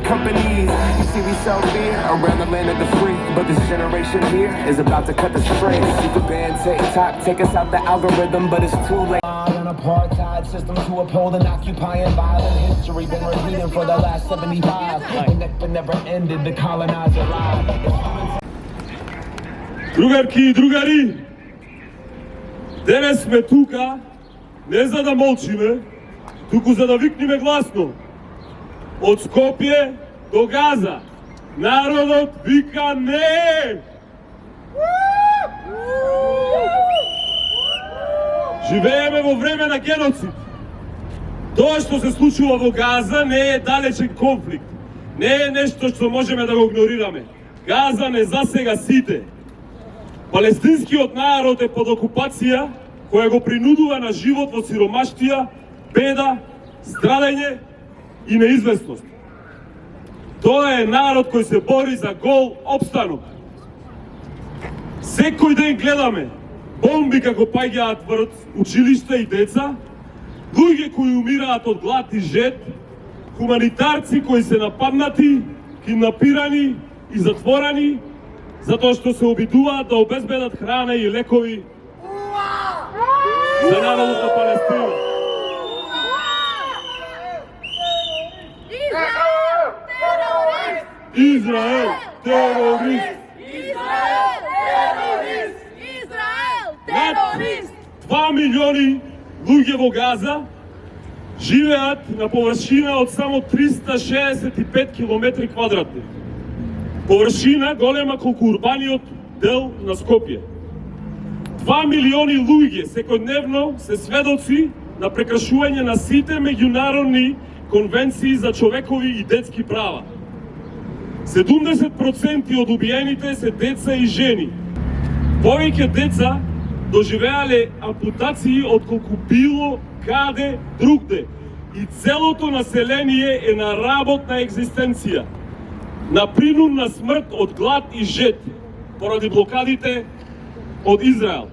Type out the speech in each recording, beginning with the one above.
companies. You see we sell beer around the land of the free, but this generation here is about to cut the strings. You can ban TikTok, take us out the algorithm, but it's too late. An apartheid system to uphold an occupying violent history been repeating for the last 75. And that never ended, the colonizer live. Другарки и другари, денес сме тука не за да молчиме, туку за да викнеме гласно. Од Скопје до Газа, народот вика не! Живееме во време на геноцид. Тоа што се случува во Газа не е далечен конфликт. Не е нешто што можеме да го игнорираме. Газа не засега сите. Палестинскиот народ е под окупација која го принудува на живот во сиромаштија, беда, страдање и неизвестност. Тоа е народ кој се бори за гол опстанок. Секој ден гледаме бомби како паѓаат врз училишта и деца, луѓе кои умираат од глад и жед, хуманитарци кои се нападнати, киднапирани и затворани, затоа што се обидуваат да обезбедат храна и лекови за народот на Палестина. Израел терорист! Израел терорист! Израел терорист! 2 милиони луѓе во Газа живеат на површина од само 365 километри квадратни. Површина голема колку урбаниот дел на Скопје. 2 милиони луѓе секојдневно се сведоци на прекршување на сите меѓународни конвенции за човекови и детски права. 70% од убиените се деца и жени. Повеќе деца доживеале ампутации отколку било каде другде. И целото население е на работна екзистенција, на принудна смрт од глад и жед, поради блокадите од Израел.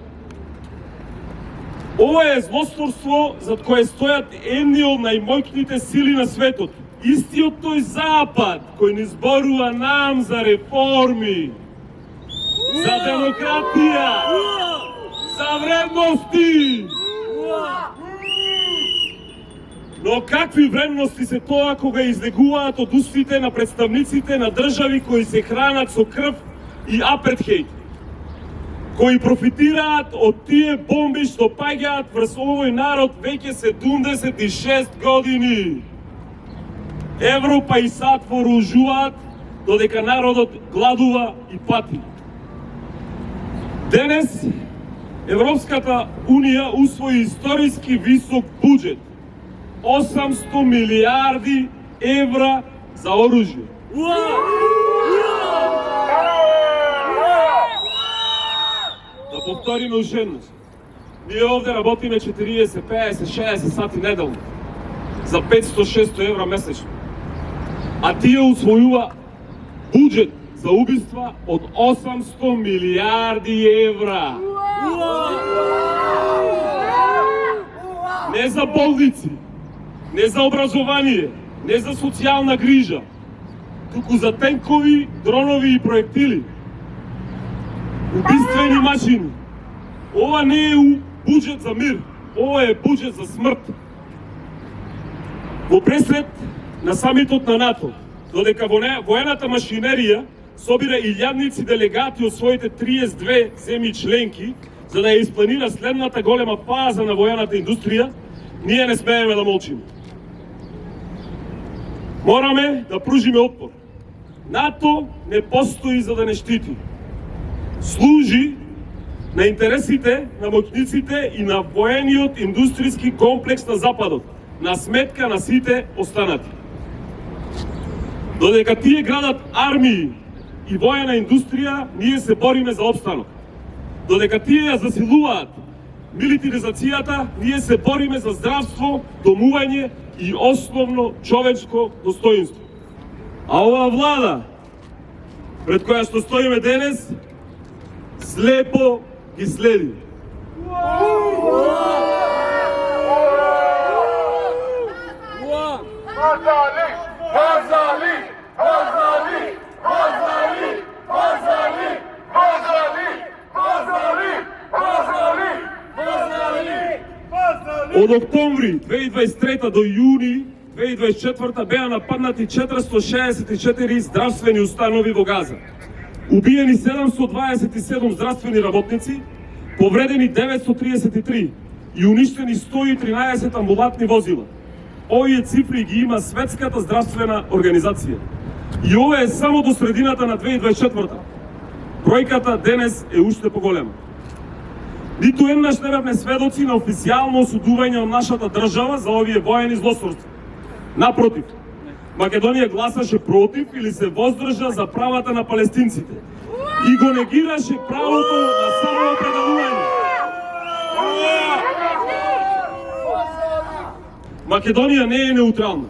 Ова е злосторство зад кое стојат едни од најмоќните сили на светот. Истиот тој Запад кој ни зборува нам за реформи, за демократија, за вредности. Но какви вредности се тоа кога излегуваат од устите на представниците на држави кои се хранат со крв и апартхејд, кои профитираат од тие бомби што паѓаат врз овој народ веќе 76 години. Европа и САД вооружуваат додека народот гладува и пати. Денес Европската Унија усвои историски висок буџет 800 милиарди евра за оружје. Да повториме уште еднаш. Ние овде работиме 40, 50, 60 сати неделно за 500-600 евра месечно. А тие усвојува буџет за убиства од 800 милиарди евра. Не за болници, не за образование, не за социјална грижа, туку за тенкови, дронови и проектили. Убиствени машини. Ова не е буџет за мир, ова е буџет за смрт. Во пресред на самитот на НАТО, додека воената машинерија собира илјадници делегати од своите 32 земји членки за да ја испланира следната голема фаза на воената индустрија, ние не смееме да молчиме. Мораме да пружиме отпор. НАТО не постои за да не штити. Служи на интересите на моќниците и на воениот индустријски комплекс на Западот, на сметка на сите останати. Додека тие градат армии и воена индустрија, ние се бориме за опстанок. Додека тие ја засилуваат милитаризацијата, ние се бориме за здравство, домување и основно човечко достоинство. А оваа влада, пред која што стоиме денес, слепо ги следи. Од октомври 2023 до јуни 2024 беа нападнати 464 здравствени установи во Газа. Убиени 727 здравствени работници, повредени 933 и уништени 113 амбулантни возила. Овие цифри ги има Светската здравствена организација. И ова е само до средината на 2024. Бројката денес е уште поголема. Ниту еднаш не бевме сведоци на официјално осудување од нашата држава за овие воени злосторства. Напротив, Македонија гласаше против или се воздржа за правата на палестинците и го негираше правото на самоопределување. Македонија не е неутрална.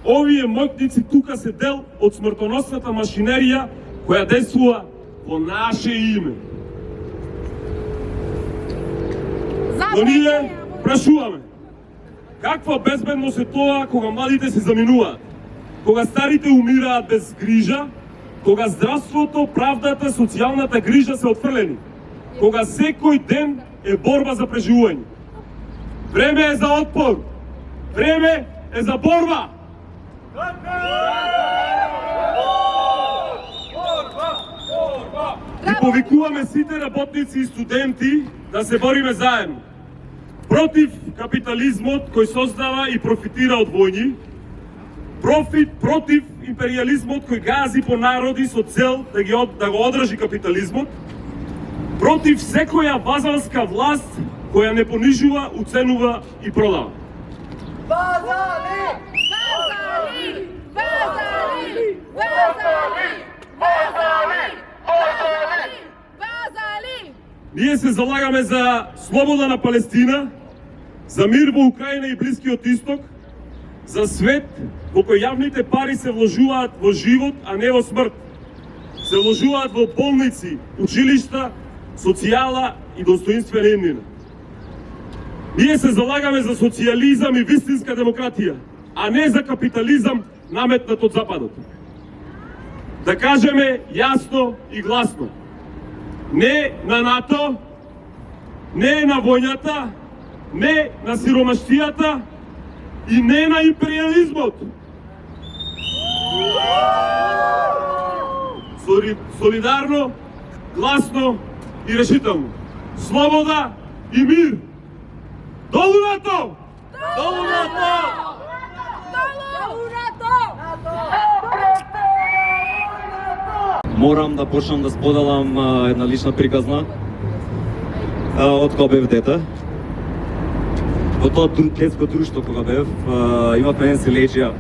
Овие моќници тука се дел од смртоносната машинерија која действува во наше име. Но ние прашуваме, каква безбедност е тоа кога младите се заминуваат, кога старите умираат без грижа, кога здравството, правдата, социјалната грижа се отфрлени, кога секој ден е борба за преживување. Време е за отпор, време е за борба. И повикуваме сите работници и студенти да се бориме заедно. Против капитализмот кој создава и профитира од војни, против империализмот кој гази по народи со цел да го одржи капитализмот, против секоја вазалска власт која не понижува, уценува и продава. Вазали! Вазали! Вазали! Вазали! Вазали! Вазали! Вазали! Ние се залагаме за слобода на Палестина, за мир во Украина и Блискиот Исток, за свет во кој јавните пари се вложуваат во живот, а не во смрт. Се вложуваат во болници, училишта, социјала и достоинствена иднина. Ние се залагаме за социјализам и вистинска демократија, а не за капитализам наметнат од Западот. Да кажеме јасно и гласно: не на НАТО, не на војната, не на сиромаштијата и не на империализмот. Солидарно, гласно и решително. Слобода и мир. Долу НАТО! Долу НАТО! Долу НАТО! Морам да почнам да споделам една лична приказна од кога бев дете. Во тоа детско друштво кога бев, имавме еден селеџија.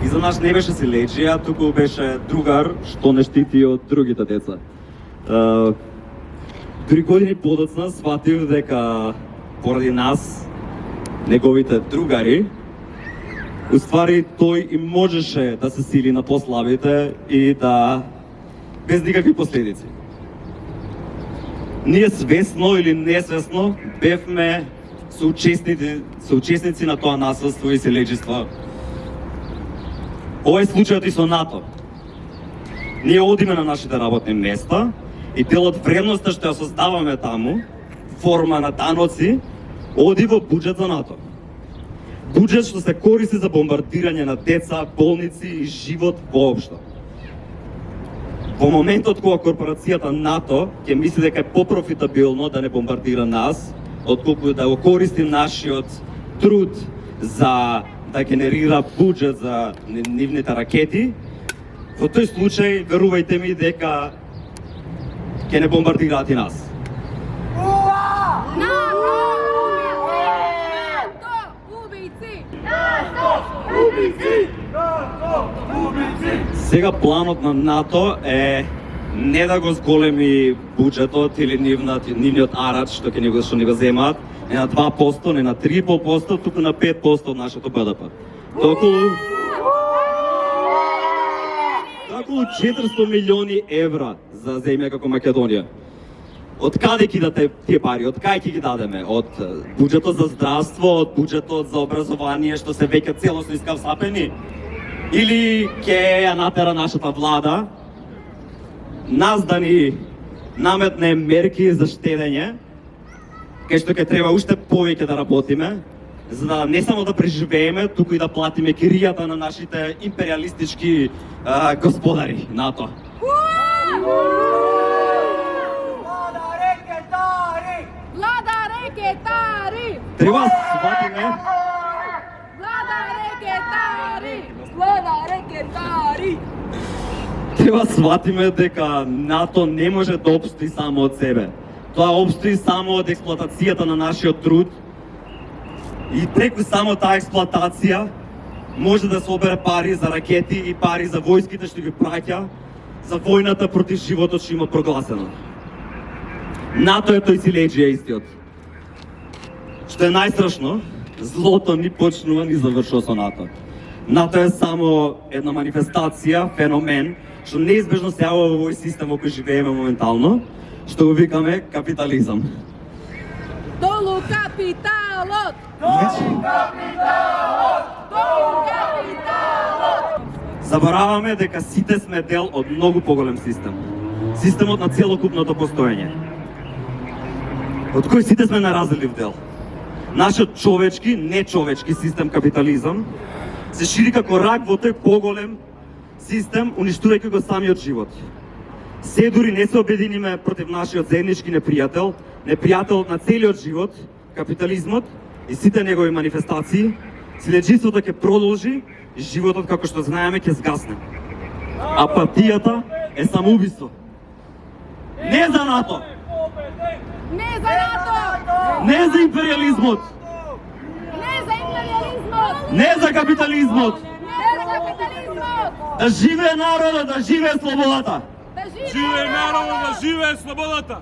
И за нас не беше селеџија, туку беше другар што не штити од другите деца. 3 години подоцна сватив дека поради нас, неговите другари, уствари тој и можеше да се сили на послабите и да без никакви последици. Ние свесно или несвесно бевме соучесници на тоа насилство и селеџиство. Ова е случајот и со НАТО. Ние одиме на нашите работни места и дел од вредноста што ја создаваме таму, форма на даноци, оди во буџет за НАТО. Буџет што се користи за бомбардирање на деца, болници и живот воопшто. Во моментот кога корпорацијата НАТО ќе мисли дека е попрофитабилно да не бомбардира нас, отколку да го користи нашиот труд за да генерира буџет за нивните ракети, во тој случај, верувајте ми дека ќе не бомбардираат и нас. Сега планот на НАТО е не да го зголеми буџетот или нивниот арач што ни го земаат, не на 2%, не на 3,5%, туку на 5% од нашето БДП. Околу 400 милиони евра за земја како Македонија. Од каде ќе дадете тие пари? Од кај ќе ги дадеме? Од буџетот за здравство, од буџетот за образование што се веќе целосно искавсапени? Или ќе ја натера нашата влада нас да ни наметне мерки за штедење, кај што ќе треба уште повеќе да работиме, за да не само да преживееме, туку и да платиме киријата на нашите империалистички господари НАТО. Влада рекетари! Треба да сватиме, Влада рекетари! Влада рекетари! треба да сватиме дека НАТО не може да обстои само од себе. Тоа обстои само од експлоатацијата на нашиот труд и преку само таа експлоатација може да се обере пари за ракети и пари за војските што ги праќа за војната против животот што има прогласено. НАТО е тој силеџија истиот. Што е најстрашно, злото ни почнува ни завршува со НАТО. НАТО е само една манифестација, феномен, што неизбежно се јавува во овој систем во кој живееме моментално, што го викаме капитализам. Долу капиталот! Долу капиталот! Долу капиталот! Забораваме дека сите сме дел од многу поголем систем. Системот на целокупното постоење. Од кој сите сме на разделив дел. Нашиот човечки, нечовечки систем капитализам се шири како рак во тој поголем систем, уништувајќи го самиот живот. Се дури не се обединиме против нашиот заеднички непријател, непријател на целиот живот, капитализмот и сите негови манифестации, силеџиството ќе продолжи и животот како што знаеме ќе згасне. Апатијата е самоубиство. Не за НАТО, Не за НАТО! не за империализмот, Не за империализмот! не за капитализмот. Не за капитализмот! Да живее народот, да живее слободата. Да Живее народот, да живее слободата!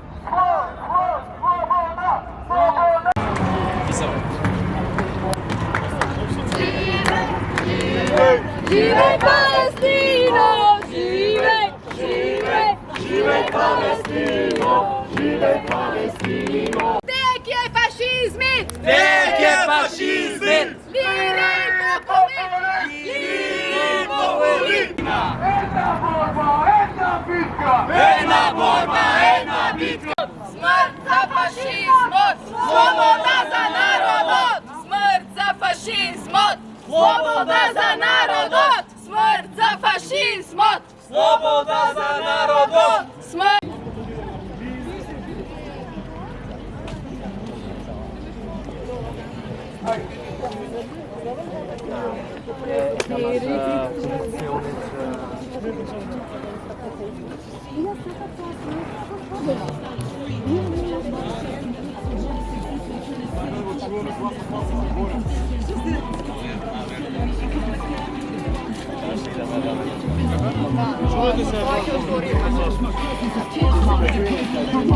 Живе Палестина! Живе! Живе! Живе Палестина! Живе Палестина! Tek je fašizmit! Tek je fašizmit! Liri populit! Liri populit! Една борба, една битка! Smrt za fašizmot! Sloboda za narodot! Smrt za fašizmot! Sloboda za narodot! Smrt za fašizmot! Sloboda za narodot! Smrt!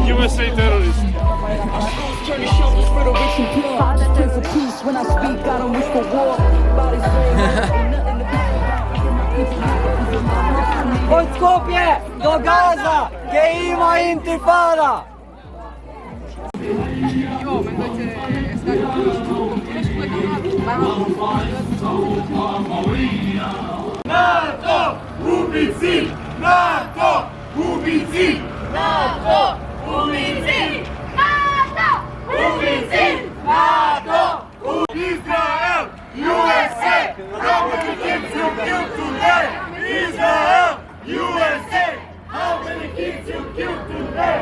USA terrorist. I pray for peace when I speak. I don't wish for war. Bodies Од Скопје до Газа ќе има интифада! НАТО! Убици! НАТО! Убици! NATO! Ulici! NATO! Ulici! NATO! Израел! USA! How many kids you killed today? Israel! USA! How many kids you killed today?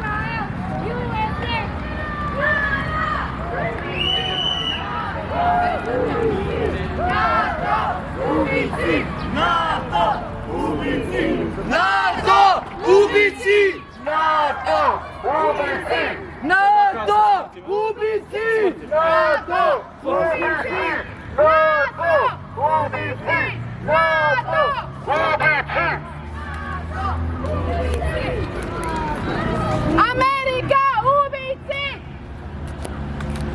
NATO! Ulici! НАТО! Убици! НАТО! Убици! НАТО! Убици! НАТО! Убици! НАТО! Убици! НАТО! Убици! Amerika ubici!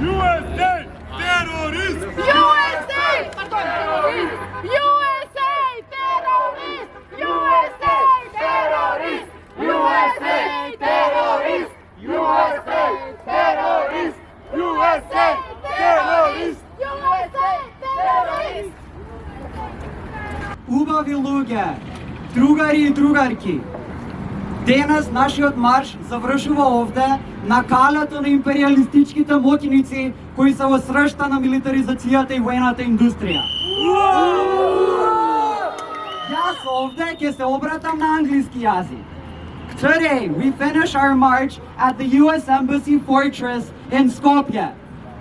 USA! Terrorist! USA! Pardon, terrorist! USA! Terrorist! USA! Terrorist! USA! Terrorist! USA! Terrorist! USA! Terrorist! USA! Terrorist! Другари и другарки, денес нашиот марш завршува овде на калето на империалистичките моќници кои се во сршта на милитаризацијата и воената индустрија. Јас овде ќе се обратам на англиски јазик. Today, we finish our march at the U.S. Embassy Fortress in Skopje.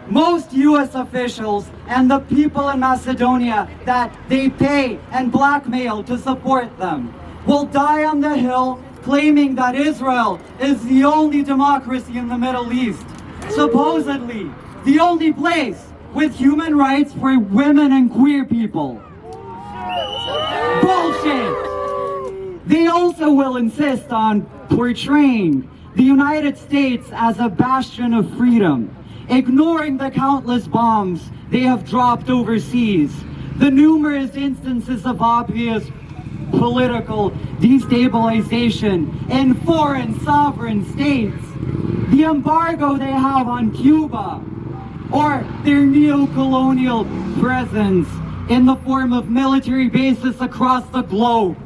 Most U.S. officials and the people in Macedonia that they pay and blackmail to support them will die on the hill claiming that Israel is the only democracy in the Middle East. Supposedly, the only place with human rights for women and queer people. Bullshit! They also will insist on portraying the United States as a bastion of freedom, ignoring the countless bombs they have dropped overseas, the numerous instances of obvious political destabilization in foreign sovereign states, the embargo they have on Cuba, or their neo-colonial presence in the form of military bases across the globe.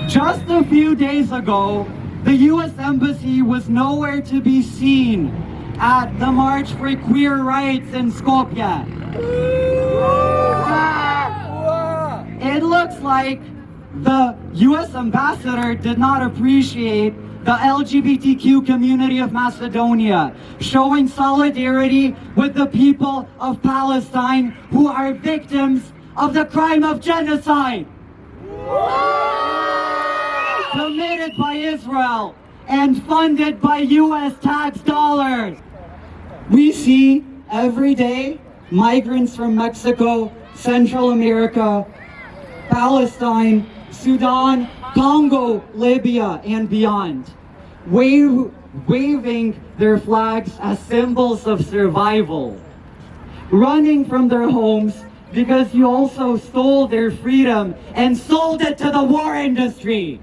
Just a few days ago, the U.S. Embassy was nowhere to be seen at the March for Queer Rights in Skopje. It looks like the U.S. ambassador did not appreciate the LGBTQ community of Macedonia, showing solidarity with the people of Palestine who are victims of the crime of genocide committed by Israel and funded by U.S. tax dollars. We see every day migrants from Mexico, Central America, Palestine, Sudan, Congo, Libya, and beyond, waving their flags as symbols of survival, running from their homes because you also stole their freedom and sold it to the war industry.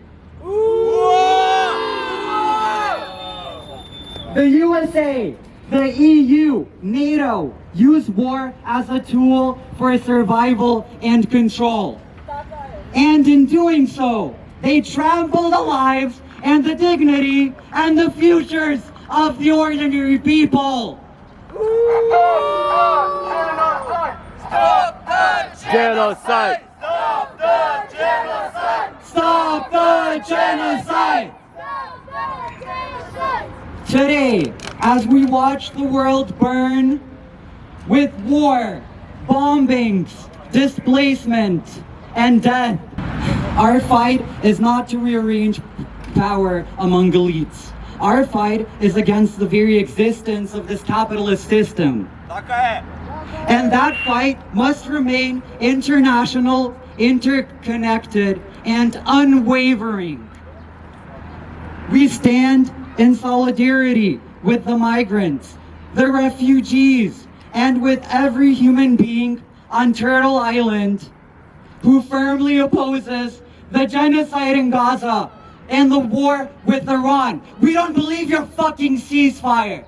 The USA, the EU, NATO use war as a tool for survival and control. And in doing so, they trample the lives and the dignity and the futures of the ordinary people. Genocide! Stop the genocide! Today, as we watch the world burn with war, bombings, displacement, and death, our fight is not to rearrange power among elites. Our fight is against the very existence of this capitalist system. And that fight must remain international, interconnected, and unwavering. We stand in solidarity with the migrants, the refugees, and with every human being on Turtle Island who firmly opposes the genocide in Gaza and the war with Iran. We don't believe your fucking ceasefire.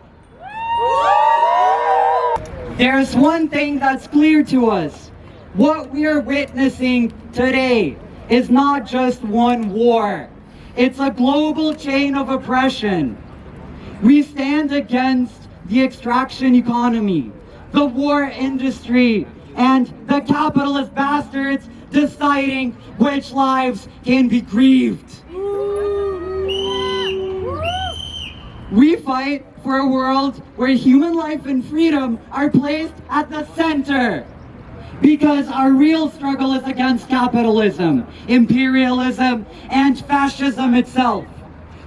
There's one thing that's clear to us. What we are witnessing today is not just one war. It's a global chain of oppression. We stand against the extraction economy, the war industry, and the capitalist bastards deciding which lives can be grieved. We fight for a world where human life and freedom are placed at the center. Because our real struggle is against capitalism, imperialism, and fascism itself.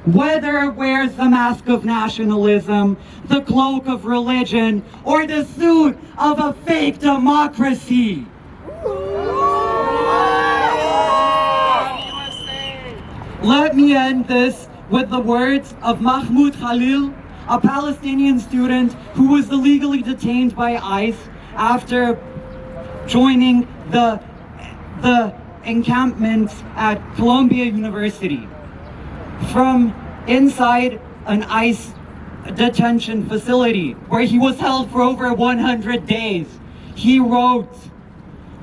Whether it wears the mask of nationalism, the cloak of religion, or the suit of a fake democracy. Let me end this with the words of Mahmoud Khalil, a Palestinian student who was illegally detained by ICE after joining the encampments at Columbia University. From inside an ICE detention facility where he was held for over 100 days, he wrote,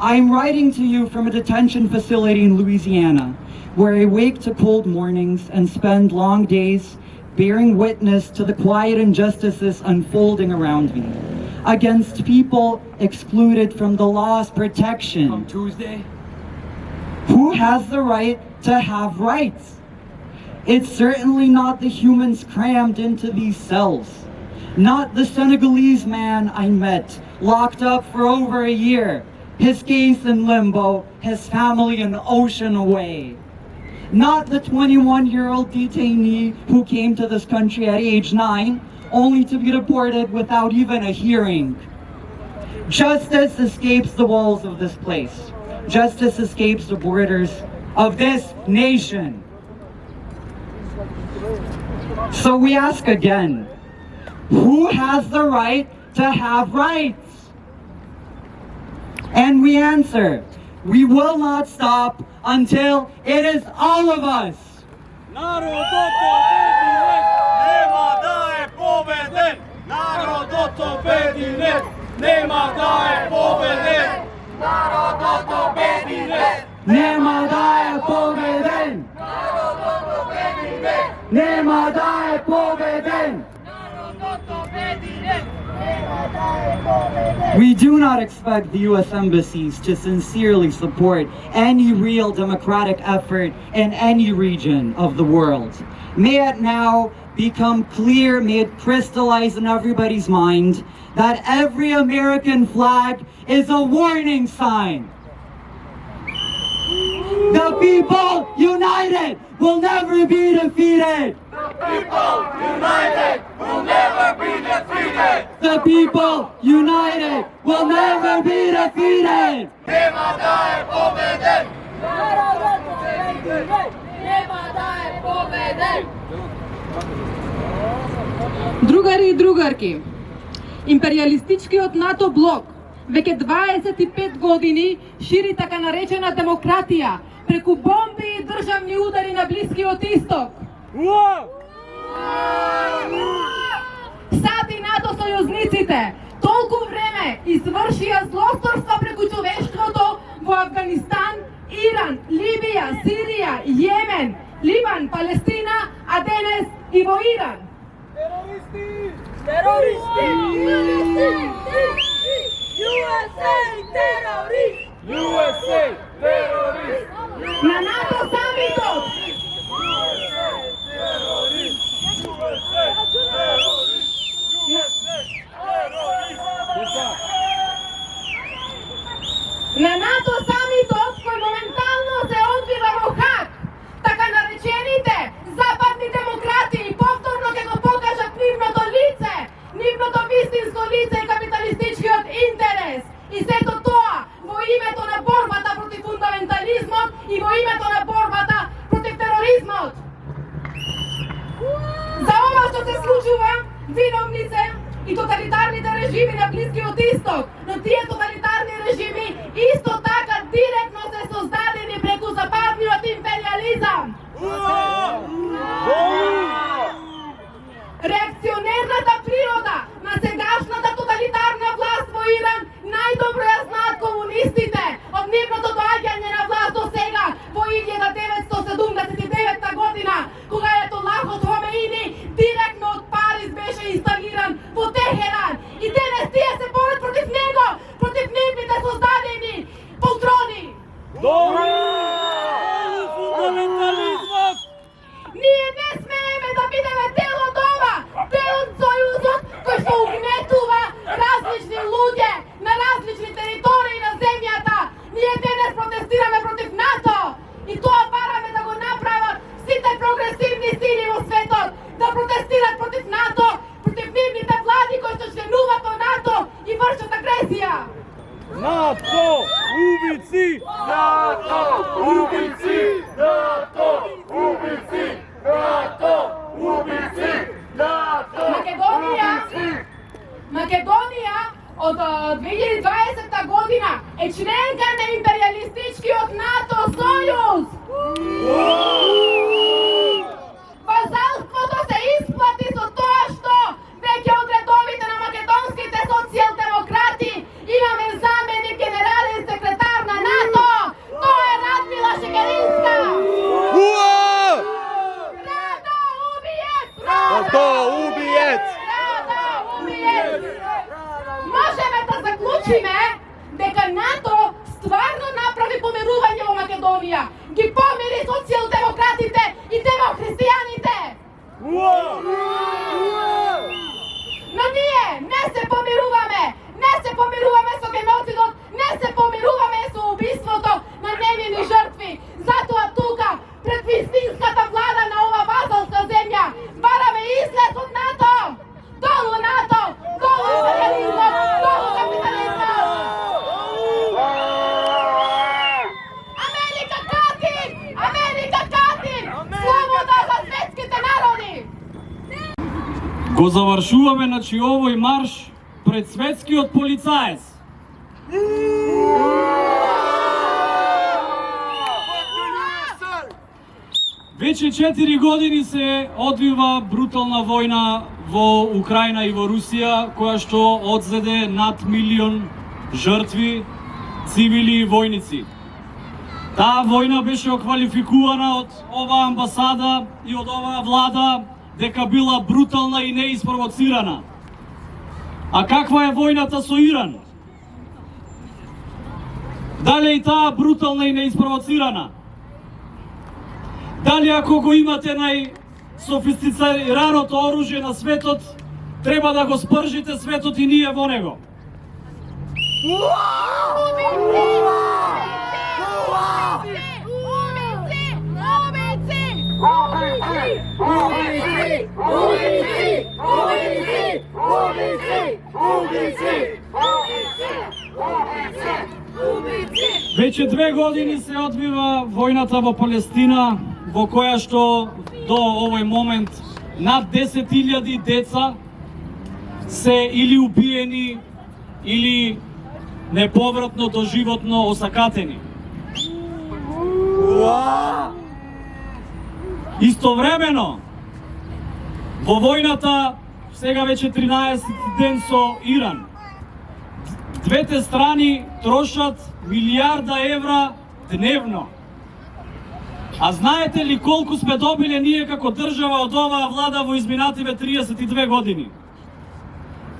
I'm writing to you from a detention facility in Louisiana, where I wake to cold mornings and spend long days bearing witness to the quiet injustices unfolding around me, against people excluded from the law's protection. On Tuesday? Who has the right to have rights? It's certainly not the humans crammed into these cells. Not the Senegalese man I met, locked up for over a year, his case in limbo, his family an ocean away. Not the 21-year-old detainee who came to this country at age 9, only to be deported without even a hearing. Justice escapes the walls of this place. Justice escapes the borders of this nation. So we ask again, who has the right to have rights? And we answer, we will not stop until it is all of us. Nema da je pobeden! Nema da je pobeden! We do not expect the U.S. embassies to sincerely support any real democratic effort in any region of the world. May it now become clear, may it crystallize in everybody's mind that every American flag is a warning sign. The people united will never be defeated. The people united will never be defeated. The people united will never be defeated. Nema da je pobeden. Nema da je pobeden. Другари и другарки, империалистичкиот НАТО блок веќе 25 години шири така наречена демократија преку бомби и државни удари на Блискиот Исток. САД и НАТО сојузниците толку време извршија злосторства преку човештвото во Афганистан, Иран, Либија, Сирија, Јемен, Ливан, Палестина, а денес и во Иран. Terroristi! USA terrorist! USA terrorist! На НАТО самитот На НАТО самитот кој моментално се одвива во Хаг, така наречените западни демократи повторно ќе го покажат нивното лице, нивното вистинско лице и капиталистичкиот интерес. И сето тоа во името на борбата против фундаментализмот и во името на борбата против тероризмот. За ова што се случува, виновни се и тоталитарните режими на Блискиот Исток, но тие тоталитарни режими исто така директно се создадени преку западниот империализам. Реакционерната природа на сегашната тоталитарна власт во Иран најдобро ја знаат комунистите од нивното доаѓање на власт до сега во 1979 година, кога Ајатолахот Хомеини директно од Париз беше инсталиран во Техеран. И денес тие се борат против него, против нивните создадени полтрони. Ние не смееме да бидеме дел од ова, дел од сојузот кој што угнетува различни луѓе на различни територии на земјата. Ние денес протестираме против НАТО и тоа бараме да го направат сите прогресивни речиме дека НАТО стварно направи помирување во Македонија, ги помири социјалдемократите и демохристијаните. Но ние не се помируваме со геноцидот, не се помируваме со убиството на невини жртви. Затоа тука, пред вистинската влада на ова вазалска земја, бараме излез од НАТО! Долу НАТО! Долу империализмот! Долу капитализмот! Америка кати! Америка кати! Слобода за светските народи! Го завршуваме овој марш пред светскиот полицаец. Веќе 4 години се одвива брутална војна во Украина и во Русија, која што одзеде над 1 милион жртви, цивили и војници. Таа војна беше оквалификувана од оваа амбасада и од оваа влада дека била брутална и неиспровоцирана. А каква е војната со Иран? Дали и таа брутална и неиспровоцирана? Дали ако го имате најсофистицираното оружје на светот, треба да го спржите светот и ние во него? Веќе 2 години се одвива војната во Палестина, во која што до овој момент над 10.000 деца се или убиени или неповратно доживотно осакатени. Истовремено, во војната, сега веќе 13 ден со Иран, двете страни трошат милијарда евра дневно. А знаете ли колку сме добиле ние како држава од оваа влада во изминативе 32 години?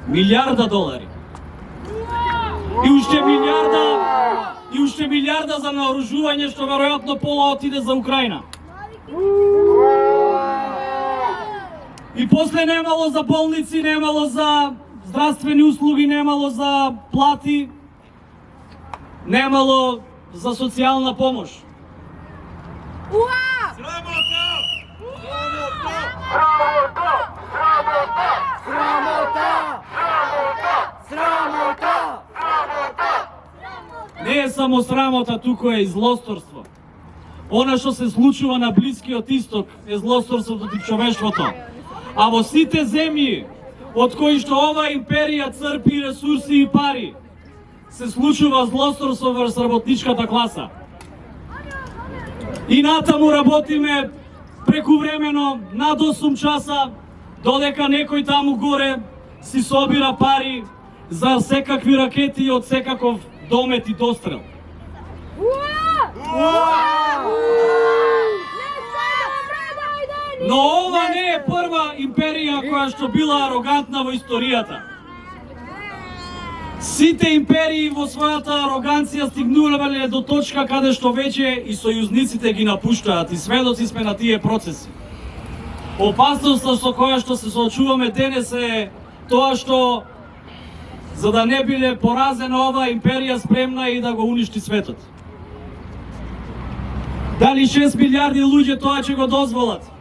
$1.000.000. И уште милијарда за наоружување, што веројатно пола отиде за Украина. И после немало за болници, немало за здравствени услуги, немало за плати, немало за социјална помош. Не е само срамота, туку е и злосторство. Она што се случува на Блискиот Исток е злосторството против човештвото. А во сите земји од кои што оваа империја црпи ресурси и пари, се случува злосторство врз работничката класа. И натаму работиме прекувремено над 8 часа, додека некој таму горе си собира пари за секакви ракети од секаков домет и дострел. Но ова не е прва империја која што била арогантна во историјата. Сите империи во својата ароганција стигнувале до точка каде што веќе и сојузниците ги напуштаат, и сведоци сме на тие процеси. Опасноста со која што се соочуваме денес е тоа што за да не биле поразена оваа империја спремна и да го уништи светот. Дали 6 милиарди луѓе тоа ќе го дозволат?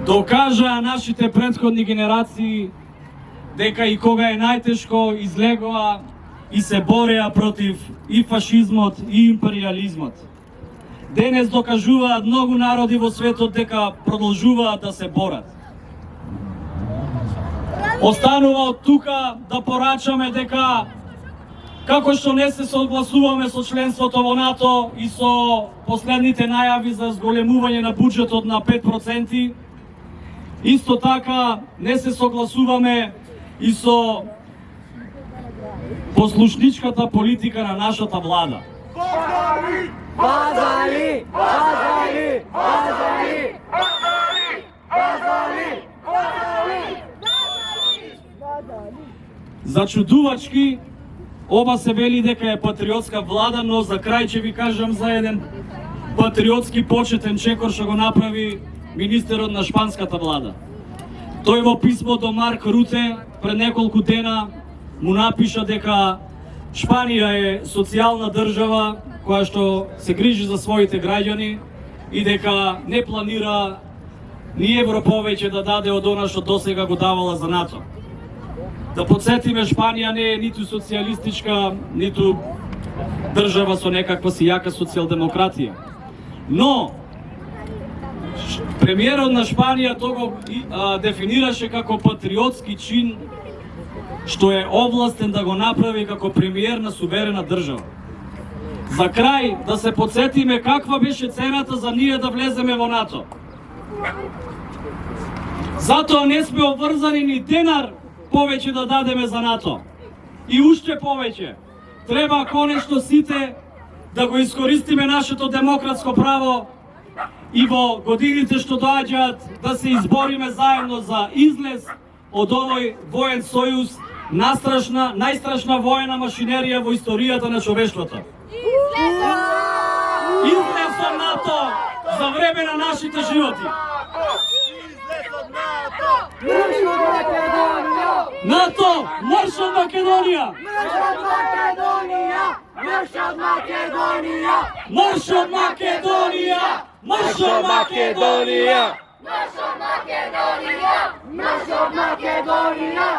Докажаа нашите претходни генерации дека и кога е најтешко излегоа и се бореа против и фашизмот и империализмот. Денес докажуваат многу народи во светот дека продолжуваат да се борат. Останува од тука да порачаме дека како што не се согласуваме со членството во НАТО и со последните најави за зголемување на буџетот на 5%, исто така не се согласуваме и со послушничката политика на нашата влада. Базали! Базали! Базали! Базали! Базали! Базали! Зачудувачки, Оба се вели дека е патриотска влада, но за крај ќе ви кажам за еден патриотски почетен чекор што го направи министерот на шпанската влада. Тој во писмо до Марк Руте пред неколку дена му напиша дека Шпанија е социјална држава која што се грижи за своите граѓани и дека не планира ни евро повеќе да даде од она што досега го давала за НАТО. Да подсетиме, Шпанија не е ниту социјалистичка, ниту држава со некаква си јака социјалдемократија. Но премиерот на Шпанија тоа го дефинираше како патриотски чин што е овластен да го направи како премиер на суверена држава. За крај да се подсетиме каква беше цената за ние да влеземе во НАТО. Затоа не сме обврзани ни денар повеќе да дадеме за НАТО. И уште повеќе, треба конечно сите да го искористиме нашето демократско право и во годините што доаѓаат да се избориме заедно за излез од овој воен сојуз, најстрашна воена машинерија во историјата на човештвото. Излез од НАТО за време на нашите животи. НАТО, марш од Македонија! Марш од Македонија! Марш од Македонија! Марш од Македонија! Марш од Македонија! Марш од Македонија!